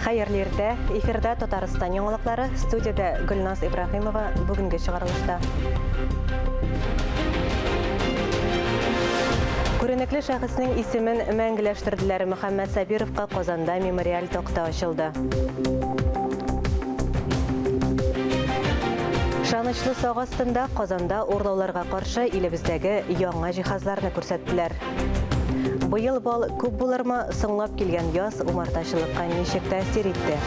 Хайырлерді, эфирда Татарстан яңалыклары, студияда Гүлназ Ибрахимова бүгінгі шығарылышта. Күренеклі шәхісінің исемен мәңгіләштірділер. Мөхәммәд Сабировқа Қазанда мемориаль тоқта ашылды. Шанычлы соғыстында Қазанда урлауларға қаршы илебіздегі яңа жиһазларны күрсәттеләр. Быйыл бал күп булырмы, соңлап килгән яз умартачылыкка ничек тәэсир итте?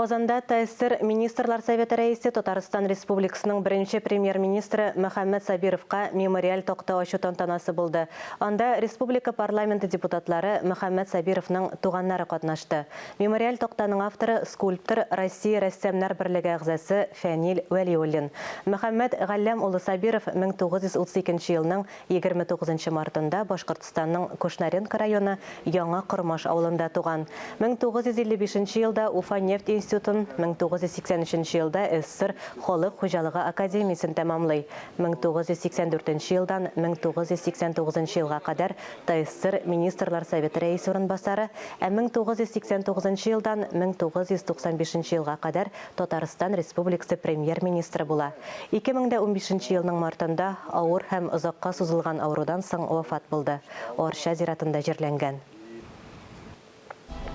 Казанда ТССР Министрлар Советы рәисе Татарстан Республикасының бірінші премьер-министрі Мөхәммәд Сабировқа мемориаль тоқта ачу тантанасы булды. Анда республика парламенты депутатлары Мөхәммәд Сабировның туганнары катнашты. Мемориаль тоқтаның авторы скульптор Россия рәссамнар берлеге әгъзасы Фәнил Вәлиуллин. Мөхәммәд Галләм улы Сабиров 1932 елның 29 мартында Башкортстанның Кушнаренко районы Яңа Кормаш авылында туган. 1955 елда Уфа нефть институтын, 1983 елда СССР Халык хуҗалыгы академиясын тәмамлый. 1984 елдан 1989 елга кадәр ТССР Министрлар Советы рәисе урынбасары, 1989 елдан 1995 елга кадәр Татарстан Республикасы премьер-министры була. 2015 елның мартында авыр һәм озакка сузылган авырудан соң вафат булды. Орша зиратында җирләнгән.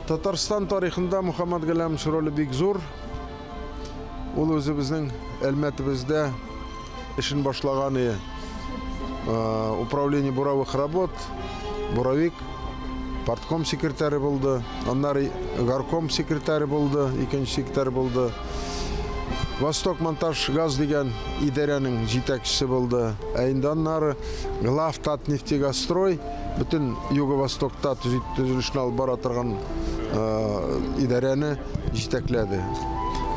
Татарстан тарихында Мөхәммәд Галләм ролі бик зур. Ул үзебезнең әлмәтебездә эшен башлаган управление буровых работ, буровик, партком секретаре булды, аннары горком секретаре булды, икенче секретарь булды. Восток монтаж газ дигән идарәнең җитәкчесе булды. Инде аннары Главтатнефтегазстрой бөтен Юго-Востокта төзелешне алып бара торган идарәне җитәкләде.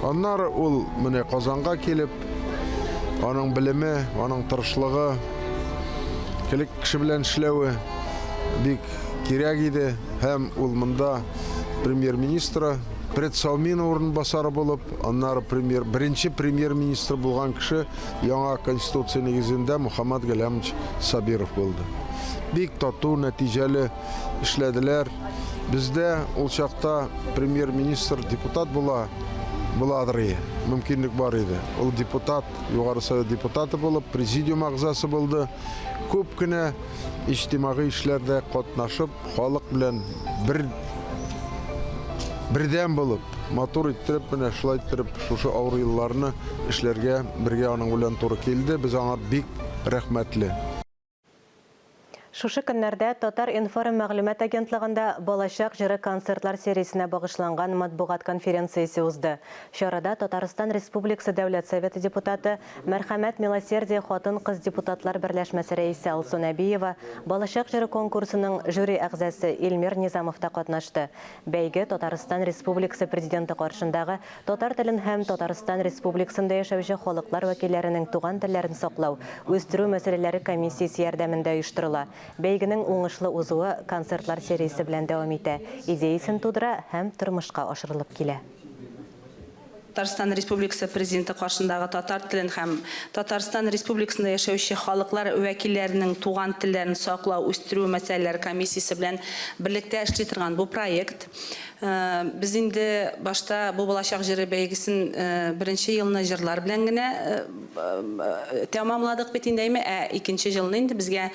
Аннары ул менә Казанга килеп, аның белеме, аның тырышлыгы, кеше белән эшләве бик кирәк иде һәм ул монда премьер-министры предсалмин урынбасары булып, аннары беренче премьер-министр булган кеше яңа конституция нигезендә Мөхәммәд Галләм Сабиров булды. Бик тату нәтиҗәле эшләделәр. Бездә ул чакта премьер-министр депутат буладыр. Мөмкинлек бар иде. Ул депутат, югары совет депутаты булып, президиум әгъзасы булды. Күп кенә иҗтимагый эшләрдә катнашып, халык белән бердәм булып, матур иттереп, менә шулай иттереп, шушы авыр елларны эшләргә бергә аның белән туры килде. Без аңа бик рәхмәтле. Шушы көннәрдә Татар информ мәгълүмат агентлыгында балачак җыры концертлар сериясенә багышланган матбугат конференциясе узды. Чарада Татарстан Республикасы Дәүләт Советы депутаты, Мәрхәмәт Милосердие хатын-кыз депутатлар берләшмәсе рәисе Алсу Нәбиева, балачак җыры конкурсының жюри әгъзасы Илмир Низамов та катнашты. Бәйге Татарстан Республикасы президенты каршындагы татар телен һәм Татарстан Республикасында яшәүче халыклар вәкилләренең туган телләрен саклау, үстерү мәсьәләләре комиссиясе ярдәмендә оештырыла. Бәйгенең уңышлы узуы концертлар сериясе белән дәвам итә. Идеясын тудыра һәм тормышка ашырылып килә. Татарстан Республикасы президенты каршындагы татар телен һәм Татарстан Республикасында яшәүче халыклар вәкилләренең туган телләрен саклау, үстерү мәсьәләләре комиссиясе белән берлектә эшли торган бу проект. Без инде башта бу балачак җыры бәйгесен беренче елны җырлар белән генә тәмамладык бит инде, икенче елны инде безгә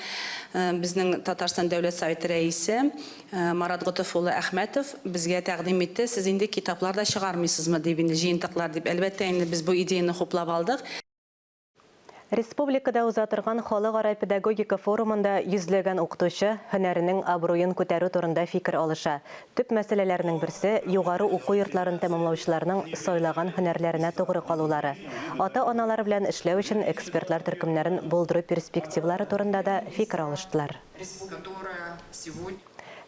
безнең Татарстан Дәүләт Советы рәисе Марат Готов улы Әхмәтов безгә тәкъдим итте. Сез инде китаплар да чыгармыйсызмы дип инде җыентыклар дип. Әлбәттә инде без бу идеяны хуплап алдык. Республикада узатырган халыкара педагогика форумында йөзләгән укытучы һөнәренең абруен күтәрү турында фикер алыша. Төп мәсьәләләрнең берсе югары уку йортларын тәмамлаучыларның сайлаган һөнәрләренә тугры калулары. Ата-аналар белән эшләү өчен экспертлар төркемнәрен булдыру перспективалары турында да фикер алыштылар.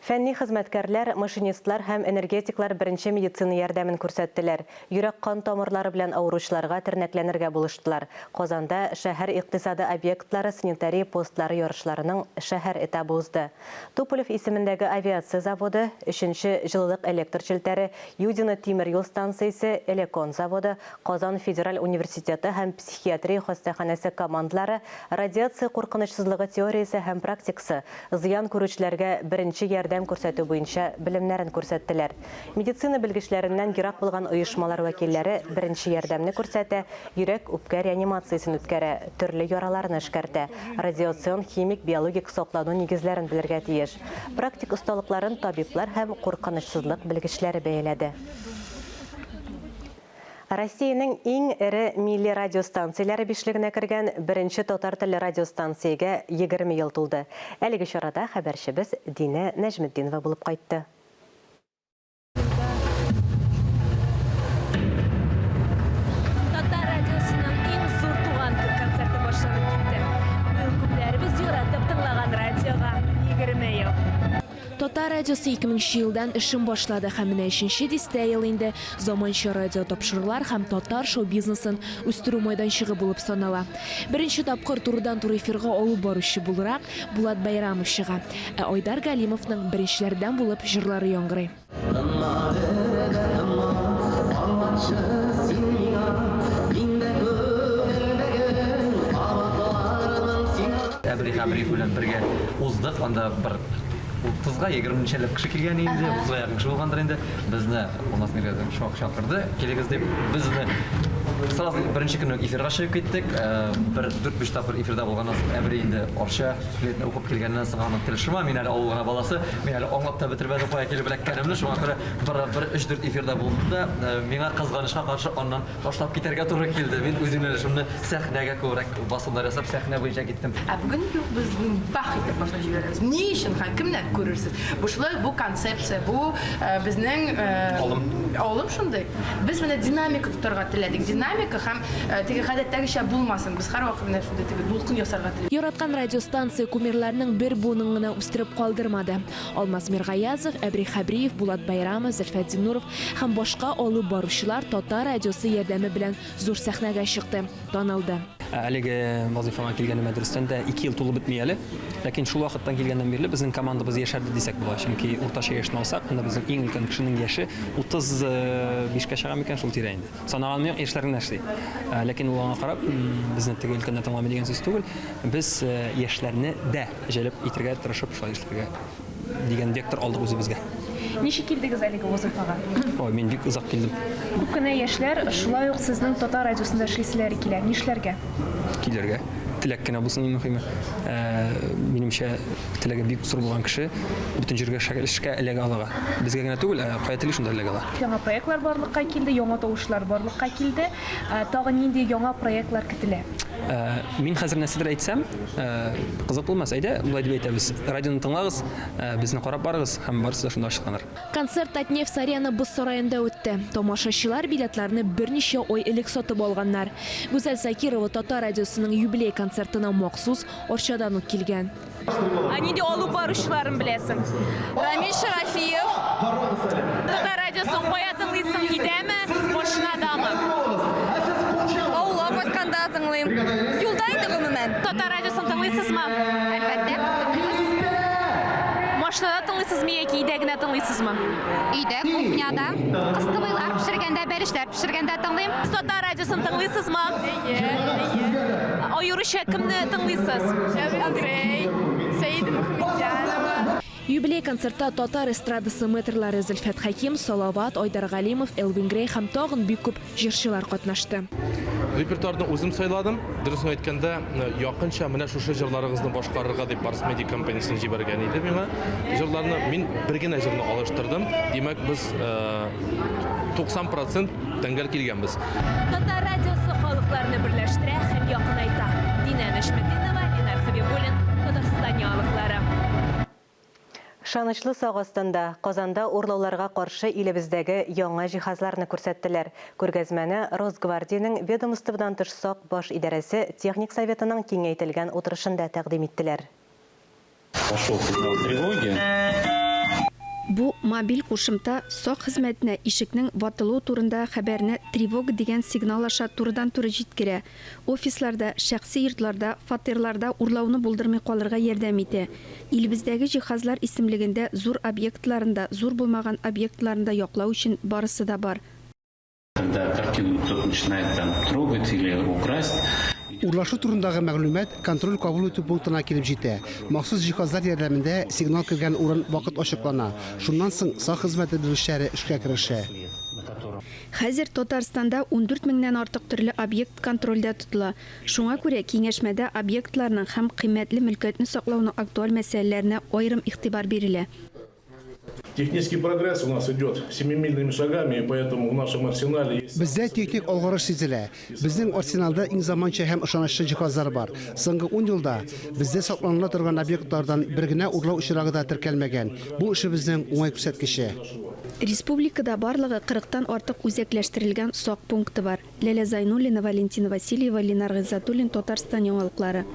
Фәнни хезмәткәрләр, машинистлар һәм энергетиклар беренче медицина ярдәмен күрсәттеләр. Йөрәк кан тамырлары белән авыручыларга тернәкләнергә булыштылар. Казанда шәһәр икътисады объектлары санитария постлары ярышларының шәһәр этабы узды. Туполев исемендәге авиация заводы, 3-нче җылылык электр челтәре, Юдино тимер юл станциясе, Элекон заводы, Казан федераль университеты һәм психиатрия хастаханәсе командалары радиация куркынычсызлыгы теориясе һәм практикасы зыян күрүчеләргә беренче ярдәм күрсәтү буенча белемнәрен күрсәттеләр. Медицина белгечләреннән ерак булган оешмалар вәкилләре беренче ярдәмне күрсәтә, йөрәк-үпкә реанимациясын үткәрә, төрле яраларны эшкәртә, радиацион, химик, биологик саклану нигезләрен белергә тиеш. Практик осталыкларын табиблар һәм куркынычсызлык белгечләре бәяләде. Россиянең иң эре милли радиостанцияләре бишлегенә кергән беренче татар телле радиостанциягә 20 ел тулды. Әлеге чарада хәбәрчебез Динә Нәҗметдинова булып кайтты. Татар радиосының иң зур туган көн концерты башланып китте. Бу күпләребез яратып тыңлаган радиога 20 ел. Татар радиосы 2000 елдан эшен башлады һәм менә 3-нче дистә ел инде заманча радио тапшырулар һәм татар шоу-бизнесын үстерү майданчыгы булып санала. Беренче тапкыр турыдан-туры эфирга алып баручы буларак Булат Байрамов чыга, ә Айдар Галимовның беренчеләрдән булып җырлары яңгырый. Әбри белән бергә уздык, анда бер 30-га 20-нчеләп кеше килгән инде, 30-га якын кеше булгандыр инде. Безне у нас мирәдән чакырды. Килегез дип, безне сразу беренче көнне эфирга чыгып киттек. Бер 4-5 тапкыр эфирда булганнан соң Әбри инде Орча билетне укып килгәннән соң аны телешмә, мин әле авылга баласы, мин әле аңлап та бетермәдем, кая килеп беләккәнемне, шуңа күрә бер 3-4 эфирда булды да, миңа кызганычка каршы аннан ташлап китәргә туры килде. Мин үземне шуны сәхнәгә күбрәк басымнар ясап сәхнә буенча киттем. Бүген юк, без бах итеп башлап җибәрәбез. Ни өчен һәм кемнәр күрерсез? Бу концепция, бу безнең алым шундый. Без менә динамика тотарга теләдек. Динамика һәм теге гадәттәгечә булмасын. Без һәрвакыт менә шундый теге дулкын ясарга теләдек. Яраткан радиостанция кумирларның бер буынын гына үстереп калдырмады. Алмаз Миргаязов, Әбри Хабриев, Булат Байрамов, Зөлфәт Нуров һәм башка алып баручылар татар радиосы ярдәме белән зур сәхнәгә чыкты, танылды. Әлеге вазифага килгән мәдрәсәдән дә 2 ел тулып бетми әле. Ләкин шул вакыттан килгәннән бирле безнең командабыз яшәрде дисәк була. Чөнки уртача яшьне алсак, анда безнең иң өлкән кешенең яше 35-кә чыга микән шул тирә инде. Санаганны яшьләрнең эшли. Ләкин ул аңа карап, безне теге өлкәнне тыңламый дигән сүз түгел. Без яшьләрне дә җәлеп итәргә тырышып шулай эшләргә дигән вектор алдык үзебезгә. Ничек килдегез әлеге вазифага? Ой, мин бик узак килдем. Күп кенә яшьләр шулай ук сезнең татар радиосында эшләр килә. Нишләргә? Килергә. Теләк кенә булсын иң мөһиме. Минемчә теләге бик зур булган кеше бөтен җиргә эшкә эләгә ала. Безгә генә түгел, кая теле шунда эләгә ала. Яңа проектлар барлыкка килде, яңа тавышлар барлыкка килде. Тагын нинди яңа проектлар көтелә? Мин хәзер нәрсәдер әйтсәм, кызык булмас. Әйдә, булай дип әйтәбез. Радионы тыңлагыз, безне карап барыгыз һәм барысы да шунда ачыкланыр. Концерт Татнефть Арена боз сараенда үтте. Тамашачылар билетларны берничә ай элек сатып алганнар. Гүзәл Закирова татар радиосының юбилей концертына махсус Орчадан ук килгән. Нинди алып баручыларын беләсең? Рамил Шарафиев. Татар радиосын кая тыңлыйсың, идәме, машинадамы? Аулап атканда тыңлыйм. Юлда инде гомумән. Татар радиосын тыңлыйсызмы? Әлбәттә. Машинада тыңлыйсызмы яки өйдә генә тыңлыйсызмы? Өйдә, кухняда, кыстыбыйлар пешергәндә, бәрешләр пешергәндә тыңлыйм. Татар радиосын тыңлыйсызмы? Аеруча кемне тыңлыйсыз? Андрей, Сәйид Мөхәммәдҗанова. Юбилей концертта татар эстрадасы метрлары Зөлфәт Хаким, Салават, Айдар Галимов, Элвин Грей һәм тагын бик күп җырчылар катнашты. Репертуарны үзем сайладым. Дөресен әйткәндә, якынча менә шушы җырларыгызны башкарырга дип Барс Медиа компаниясен җибәргән иде миңа. Җырларны мин бер генә җырны алыштырдым. Димәк, без 90% тәңгәл килгәнбез. Татар радиосы халыкларны берләштерә һәм якынайта. Динә Нәҗметдинова, Ленар Хәбибуллин, Татарстан яңалыклары. Шанычлы сак астында Казанда урлауларга каршы илебездәге яңа җиһазларны күрсәттеләр. Күргәзмәне Росгвардиянең ведомстводан тыш сак баш идарәсе техник советының киңәйтелгән утырышында тәкъдим иттеләр. Пошел сигнал тревоги. Бу мобиль кушымта сак хезмәтенә ишекнең ватылу турында хәбәрне тревога дигән сигнал аша турыдан-туры җиткерә. Офисларда, шәхси йортларда, фатирларда урлауны булдырмый калырга ярдәм итә. Илебездәге җиһазлар исемлегендә зур объектларында, зур булмаган объектларында яклау өчен барысы да бар. Когда картину кто-то начинает там трогать или украсть. Урлашу турындагы мәгълүмат контроль кабул итү пунктына килеп җитә. Махсус җиһазлар ярдәмендә сигнал кергән урын вакыт ачыклана. Шуннан соң сак хезмәте белгечләре эшкә керешә. Хәзер Татарстанда 14 меңнән артык төрле объект контрольдә тотыла. Шуңа күрә киңәшмәдә объектларның һәм кыйммәтле мөлкәтне саклауның актуаль мәсьәләләренә аерым игътибар бирелә. Технический прогресс у нас идет семимильными шагами, и поэтому в нашем арсенале есть... Бездә техник алгарыш сизелә. Безнең арсеналда иң заманча һәм ышанычлы җиһазлар бар. Соңгы 10 елда бездә сакланыла торган объектлардан бер генә урлау очрагы да теркәлмәгән. Бу эшебезнең уңай күрсәткече. Республикада барлыгы 40-тан артык үзәкләштерелгән сак пункты бар. Ләлә Зайнуллина, Валентина Васильева, Ленар Гыйззатуллин, Татарстан яңалыклары.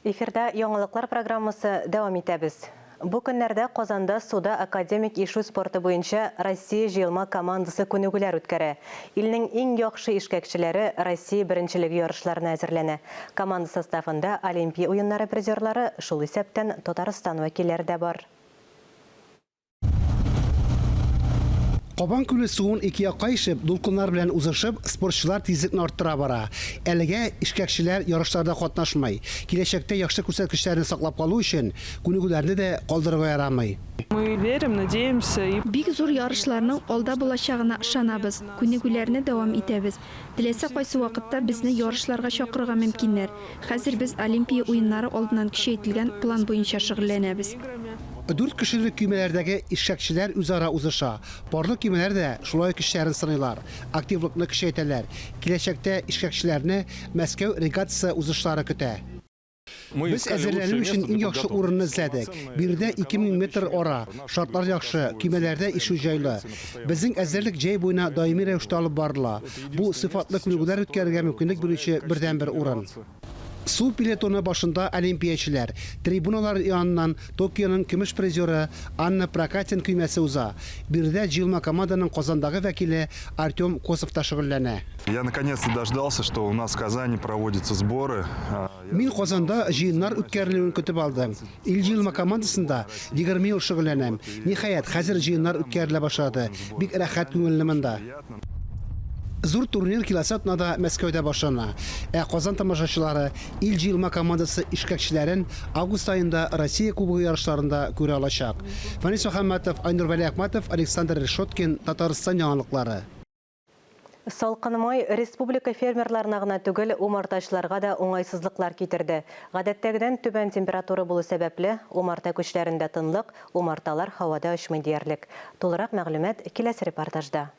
Эфирда яңалыклар программасы дәвам итәбез. Бу көннәрдә Казанда суда академик ишу спорты буенча Россия җыелма командасы күнегүләр үткәрә. Илнең иң яхшы ишкәкчеләре Россия беренчелеге ярышларына әзерләнә. Команда составында Олимпия уеннары призерлары, шул исәптән Татарстан вәкилләре дә бар. Кабан күле суын ике якка ишеп, дулкыннар белән узышып, спортчылар тизлекне арттыра бара. Әлегә ишкәкчеләр ярышларда катнашмый. Киләчәктә яхшы күрсәткечләрне саклап калу өчен күнегүләрне дә калдырырга ярамый. Мы верим, надеемся. Бик зур ярышларның алда булачагына ышанабыз. Күнегүләрне дәвам итәбез. Теләсә кайсы вакытта безне ярышларга чакырырга мөмкиннәр. Хәзер без Олимпия уеннары алдыннан көчәйтелгән план буенча шөгыльләнәбез. 4 кешелек көймәләрдәге ишкәкчеләр үзара узыша. Парлы көймәләрдә шулай көчләрен сынайлар, активлыкны көчәйтәләр. Киләчәктә ишкәкчеләрне Мәскәү регатасы узышлары көтә. Без әзерләнү өчен иң яхшы урынны эзләдек. Биредә 2000 метр ара, шартлар яхшы, көймәләрдә ишу җайлы. Безнең әзерлек җәй буена даими рәвештә алып барыла. Бу сыйфатлы күнегүләр үткәрергә мөмкинлек бирүче бердән-бер урын. Су пилетоны башында олимпиячеләр. Трибуналар яныннан Токионың көмеш призеры Анна Прокатин көймәсе уза. Биредә җыелма команданың Казандагы вәкиле Артем Косов та шөгыльләнә. Я наконец-то дождался, что у нас в Казани проводятся сборы. Мин Казанда җыеннар үткәрелүен көтеп алдым. Ил җыелма командасында 20 ел шөгыльләнәм. Ниһаять, хәзер җыеннар үткәрелә башлады. Бик рәхәт күңелле монда. Зур турнир киләсе атнада Мәскәүдә башлана. Казан тамашачылары ил җыелма командасы ишкәкчеләрен август айында Россия Кубогы ярышларында күрә алачак. Фанис Мөхәммәтов, Айнур Вәли Әхмәтов, Александр Решоткин, Татарстан яңалыклары. Салкынмай республика фермерларына гына түгел, умартачыларга да уңайсызлыклар китерде. Гадәттәгедән түбән температура булу сәбәпле, умарта көчләрендә тынлык, умарталар һавада очмый диярлек. Тулырак мәгълүмат киләсе репортажда.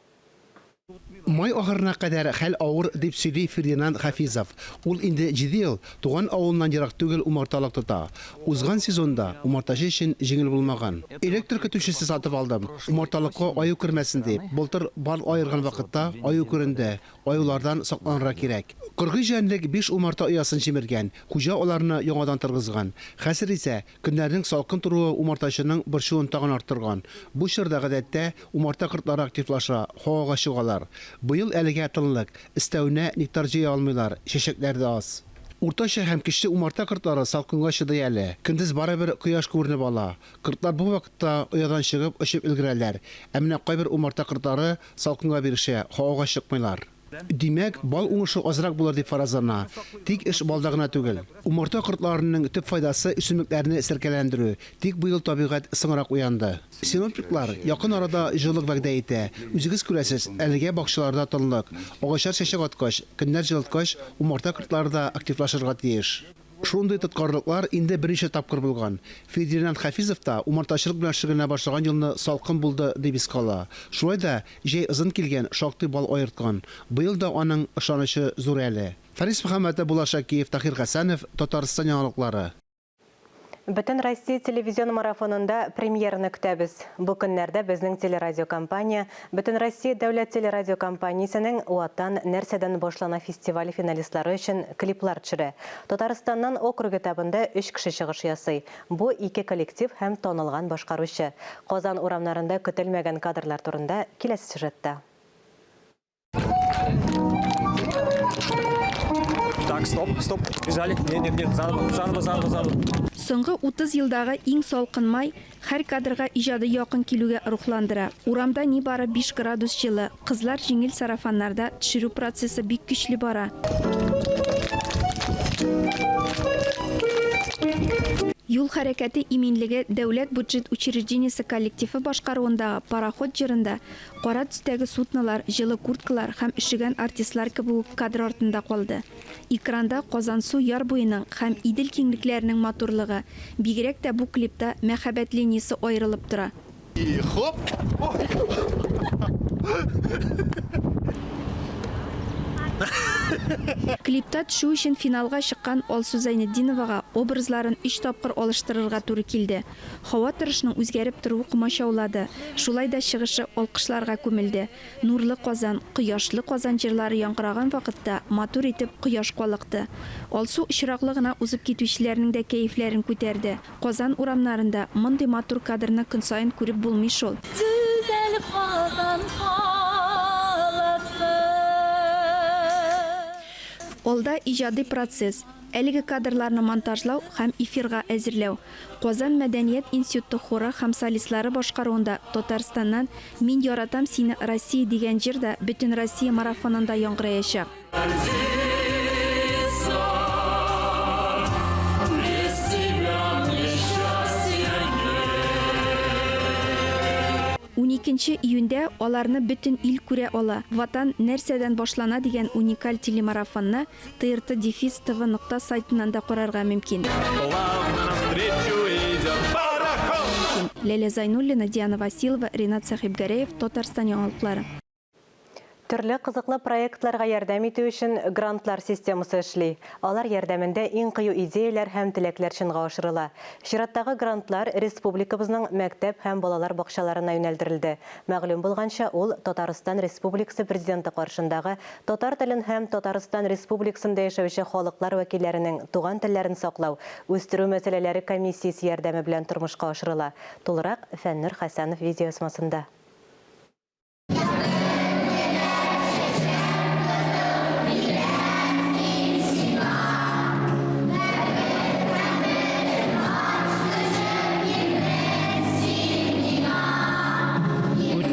Май ахырына кадәр хәл авыр дип сөйли Фердинанд Хафизов. Ул инде 7 ел туган авылыннан ерак түгел умарталык тота. Узган сезонда умартачы өчен җиңел булмаган. Электр көтүчесе сатып алдым. Умарталыкка аю кермәсен дип. Былтыр бал айырган вакытта аю күренде. Аюлардан сакланырга кирәк. 40 җәнлек 5 умарта оясын җимергән. Хуҗа аларны яңадан тыргызган. Хәзер исә көннәрнең салкын торуы умартачының борчуын тагын арттырган. Бу чорда гадәттә умарта кортлары активлаша, һавага чыгалар. Быел әлегә тынлык, истәүнә нектар җыя алмыйлар, чәчәкләр дә аз. Уртача һәм кече умарта кортлары салкынга чыдый әле. Көндез барыбер кояш күренеп ала. Кортлар бу вакытта оядан чыгып очып өлгерәләр. Ә менә кайбер умарта кортлары салкынга бирешә, һавага чыкмыйлар. Димәк, бал уңышы азрак булыр дип фаразлана. Тик эш балда гына түгел. Умарта кортларының төп файдасы үсемлекләрне сәркәләндерү. Тик быел табигать сыңрак уянды. Синоптиклар якын арада җылылык вәгъдә итә. Үзегез күрәсез, әлегә бакчаларда тынлык. Агачлар чәчәк аткач, көннәр җылыткач, умарта кортлары да активлашырга тиеш. Шундый тоткарлыклар инде беренче тапкыр булган. Фердинанд Хафизов та умартачылык белән шөгыльләнә башлаган елны салкын булды дип искала. Шулай да җәй озын килгән, шактый бал аерткан. Быел да аның ышанычы зур әле. Фарис Мөхәммәтов, Булашакиев, Тахир Хәсәнов, Татарстан яңалыклары. Бүтін Россия телевизион марафонында премьерны күтәбіз. Бұл күннәрдә безнең телерадиокомпания Бүтін Россия дәүләт телерадиокомпаниясының уаттан нәрсәдән башлана фестиваль финалистлары өчен клиплар төшерә. Татарстаннан округ этабында 3 кеше чыгыш ясый. Бу 2 коллектив һәм танылган башкаручы. Казан урамнарында көтелмәгән кадрлар турында киләсе сюжетта. Так, стоп, бежали. Нет, заново. Соңгы 30 елдагы иң салкын май һәр кадрга иҗады якын килүгә рухландыра. Урамда нибары 5 градус җылы, кызлар җиңел сарафаннарда төшерү процессы бик көчле бара. Юл хәрәкәте иминлеге дәүләт бюджет учреждениесе коллективы башкаруындагы пароход җырында кара төстәге суднолар, җылы курткалар һәм ишегән артистлар кебек кадр артында калды. Экранда Казан су яр буеның һәм Идел киңлекләренең матурлыгы, бигрәк тә бу клипта мәхәббәт линиясе аерылып тора. Хоп! Клипта төшү өчен финалга чыккан Алсу Зайнетдиновага образларын 3 тапкыр алыштырырга туры килде. Һава торышының үзгәреп торуы кумачаулады. Шулай да чыгышы алкышларга күмелде. Нурлы Казан, кояшлы Казан җырлары яңгыраган вакытта матур итеп кояш калыкты. Алсу очраклы гына узып китүчеләрнең дә кәефләрен күтәрде. Казан урамнарында мондый матур кадрны көн сайын күреп булмый шул. Güzel Kazan Олда иҗади процесс, әлеге кадрларны монтажлау һәм эфирга әзерләү. Казан мәдәният институты хоры һәм солистлары башкаруында Татарстаннан "Мин яратам сине, Россия" дигән җырда Бүтін Россия марафонында яңгыраячак. 12 июньдә аларны бөтен ил күрә ала. Ватан нәрсәдән башлана дигән уникаль телемарафонны TRT-TV сайтынан да карарга мөмкин. Ләлә Зайнуллина, Диана Василова, Ринат Сахибгареев, Татарстан яңалыклары. Төрле кызыклы проектларга ярдәм итү өчен грантлар системасы эшли. Алар ярдәмендә иң кыю идеяләр һәм теләкләр чынга ашырыла. Чираттагы грантлар республикабызның мәктәп һәм балалар бакчаларына юнәлдерелде. Мәгълүм булганча, ул Татарстан Республикасы президенты каршындагы татар телен һәм Татарстан Республикасында яшәүче халыклар вәкилләренең туган телләрен саклау, үстерү мәсьәләләре комиссиясе ярдәме белән тормышка ашырыла. Тулырак Фәннур Хәсәнов видеосмасында.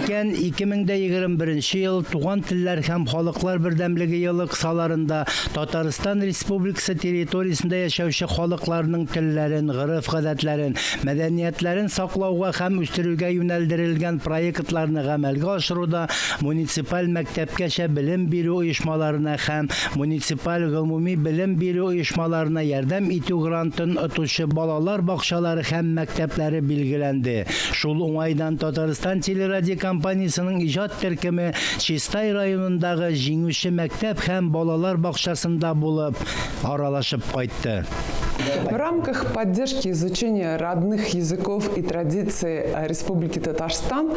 Үткән 2021 ел туган телләр һәм халыклар бердәмлеге елы кысаларында Татарстан Республикасы территориясендә яшәүче халыкларның телләрен, гореф-гадәтләрен, мәдәниятләрен саклауга һәм үстерүгә юнәлдерелгән проектларны гамәлгә ашыруда муниципаль мәктәпкәчә белем бирү оешмаларына һәм муниципаль гомуми белем бирү оешмаларына ярдәм итү грантын отучы балалар бакчалары һәм мәктәпләре билгеләнде. Шул уңайдан Татарстан телерадиокомпаниясының иҗат төркеме Чистай районындагы җиңүче мәктәп һәм балалар бакчасында булып аралашып кайтты. В рамках поддержки изучения родных языков и традиций Республики Татарстан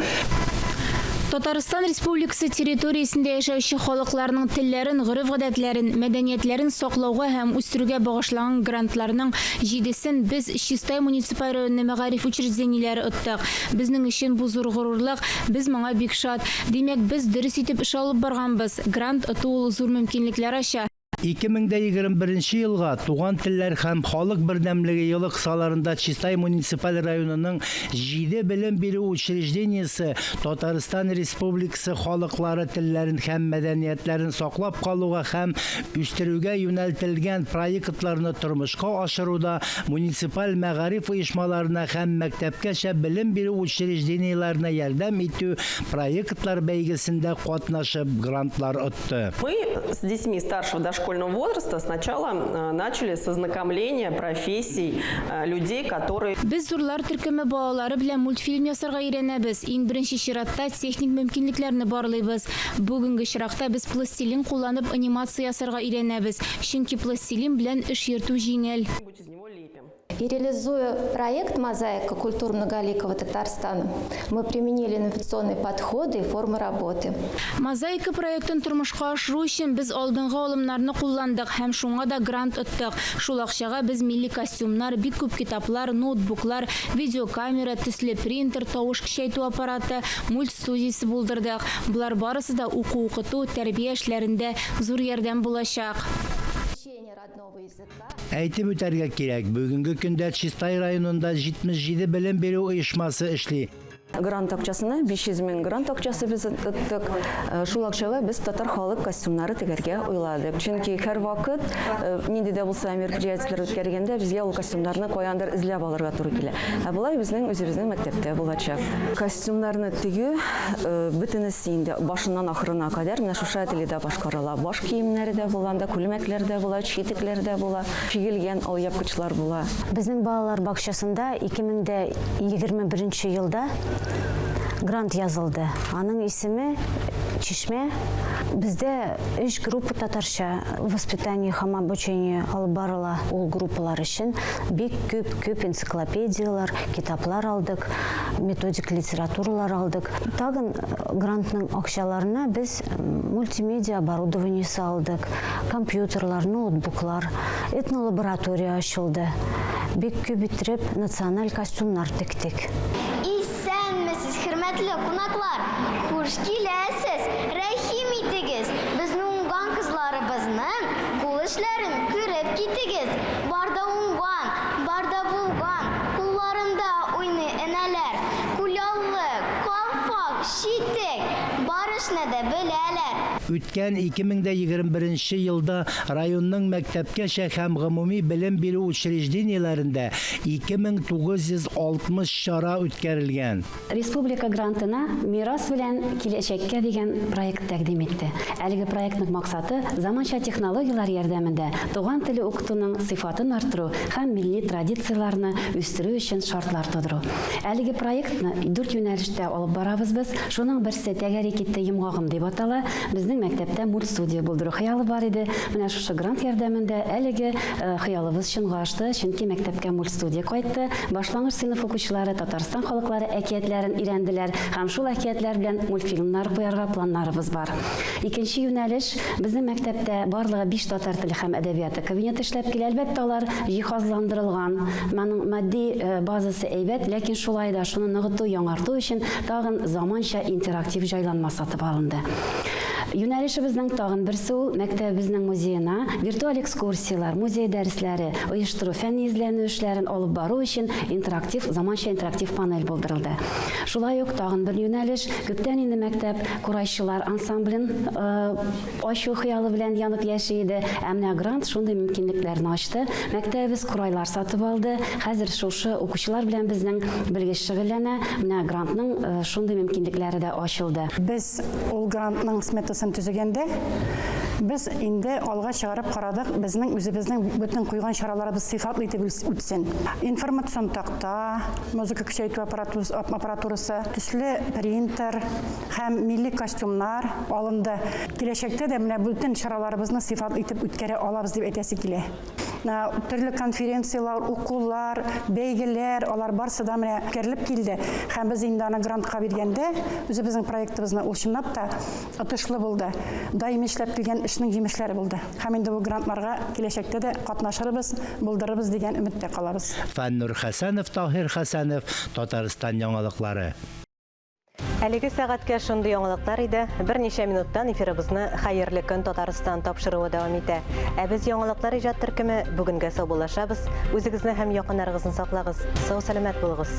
Татарстан Республикасы территориясендә яшәүче халыкларның телләрен, гореф-гадәтләрен, мәдәниятләрен саклауга һәм үстерүгә багышланган грантларның 7-сен без Чистай муниципаль районы мәгариф учреждениеләре оттык. Безнең өчен бу зур горурлык, без моңа бик шат. Димәк, без дөрес итеп эш алып барганбыз. Грант оту зур мөмкинлекләр ача. 2021 елга туган телләр һәм халык бердәмлеге елы кысаларында Чистай муниципаль районының 7 белем бирү учреждениесе Татарстан Республикасы халыклары телләрен һәм мәдәниятләрен саклап калуга һәм үстерүгә юнәлтелгән проектларны тормышка ашыруда муниципаль мәгариф оешмаларына һәм мәктәпкәчә белем бирү учреждениеләренә ярдәм итү проектлар бәйгесендә катнашып грантлар отты. Мы с детьми старшего дошкольного возраста сначала начали с ознакомления профессий людей, которые... Без зурлар төркеме балалары белән мультфильм ясарга өйрәнәбез. Иң беренче чиратта техник мөмкинлекләрне барлыйбыз. Бүгенге чиракта без пластилин кулланып анимация ясарга өйрәнәбез. Чөнки пластилин белән эш йөртү җиңел. И реализуя проект «Мозаика. Культура многоликого Татарстана», мы применили инновационные подходы и формы работы. Мозаика проектын тормышка ашыру өчен без алдынгы алымнарны кулландык һәм шуңа да грант оттык. Шул акчага без милли костюмнар, бик күп китаплар, ноутбуклар, видеокамера, төсле принтер, тавыш көчәйтү аппараты, мультстудиясе булдырдык. Булар барысы да уку-укыту, тәрбия эшләрендә зур ярдәм булачак. Әйтеп үтәргә кирәк, бүгенге көндә Чистай районында 77 белем бирү оешмасы эшли. Грант акчасына 500 мең грант акчасы без оттык. Шул акчага без татар халык костюмнары тегәргә уйладык. Чөнки һәр вакыт нинди дә булса мероприятиеләр үткәргәндә безгә ул костюмнарны каяндыр эзләп алырга туры килә. Ә болай безнең үзебезнең мәктәптә булачак. Костюмнарны тегү бөтенесе инде башыннан ахырына кадәр менә шушы ательедә башкарыла. Баш киемнәре дә була, күлмәкләр дә була, читекләр дә була, чигелгән алъяпкычлар була. Безнең балалар бакчасында 2021 елда грант язылды. Аның исеме Чишмә. Бездә 3 группа татарча воспитание һәм обучение алып барыла. Ул группалар өчен бик күп энциклопедиялар, китаплар алдык, методик литературалар алдык. Тагын грантның акчаларына без мультимедиа оборудованиесе алдык, компьютерлар, ноутбуклар, этнолаборатория ачылды. Бик күп итеп националь костюмнар тиктек. Хөрмәтле кунаклар, хуш киләсез, рәхим итегез. Безнең уңган кызларыбызның кул эшләрен күреп китегез. Барда уңган, барда булган, кулларында уйный энәләр, куляллы, калфак, читек, барышны да беләләр. Үткән 2021 елда районның мәктәпкәчә һәм гомуми белем бирү учреждениеләрендә 2960 чара үткәрелгән. Республика грантына мирас белән киләчәккә дигән проект тәкъдим итте. Әлеге проектның максаты заманча технологиялар ярдәмендә туган теле укытуның сыйфатын арттыру һәм милли традицияларны үстерү өчен шартлар тудыру. Әлеге проектны 4 юнәлештә алып барабыз без. Шуның берсе тәгәрикетте йомгагым дип атала. Безнең мәктәптә мультстудия булдыру хыялы бар иде. Менә шушы грант ярдәмендә әлеге хыялыбыз чынга ашты, чөнки мәктәпкә мультстудия кайтты. Башлангыч сыйныф укучылары Татарстан халыклары әкиятләрен өйрәнделәр һәм шул әкиятләр белән мультфильмнар куярга планнарыбыз бар. Икенче юнәлеш безнең мәктәптә барлыгы 5 татар теле һәм әдәбияты кабинеты эшләп килә. Әлбәттә алар җиһазландырылган. Моның матди базасы әйбәт, ләкин шулай да шуны ныгыту, яңарту өчен тагын заманча интерактив җайланма сатып алынды. Юнәлешебезнең тагын берсе ул мәктәбебезнең музеена виртуаль экскурсиялар, музей дәресләре оештыру, фәнни изләнү эшләрен алып бару өчен заманча интерактив панель булдырылды. Шулай ук тагын бер юнәлеш күптән инде мәктәп курайчылар ансамблен ачу хыялы белән янып яши иде. Әмма грант шундый мөмкинлекләрне ачты. Мәктәбебез курайлар сатып алды. Хәзер шушы укучылар белән безнең белгеч шөгыльләнә. Менә грантның шундый мөмкинлекләре дә ачылды. Без ул грантның сметасын төзегәндә без инде алга чыгарып карадык. Безнең үзебезнең бөтен куйган чараларыбыз сыйфатлы итеп үтсен. Информацион такта, музыка көчәйтү аппаратурасы, төсле принтер һәм милли костюмнар алынды. Киләчәктә дә менә бөтен чараларыбызны сыйфатлы итеп үткәрә алабыз дип әйтәсе килә. Төрле конференциялар, укулар, бәйгеләр, алар барсы да менә үткәрелеп килде. Һәм без инде аны грантка биргәндә үзебезнең проектыбызны ул чынлап та отышлы булды. Даими эшләп килгән эшнең җимешләре булды. Һәм инде бу грантларга киләчәктә дә катнашырбыз, булдырырбыз дигән өметтә калабыз. Фәннур Хәсәнов, Таһир Хәсәнов, Татарстан яңалыклары. Әлеге сәгатькә шундый яңалыклар иде. Берничә минуттан эфирыбызны хәерле көн Татарстан тапшыруы дәвам итә. Ә без яңалыклар иҗат төркеме бүгенгә сау булашабыз. Үзегезне һәм якыннарыгызны саклагыз. Сау-сәламәт булыгыз.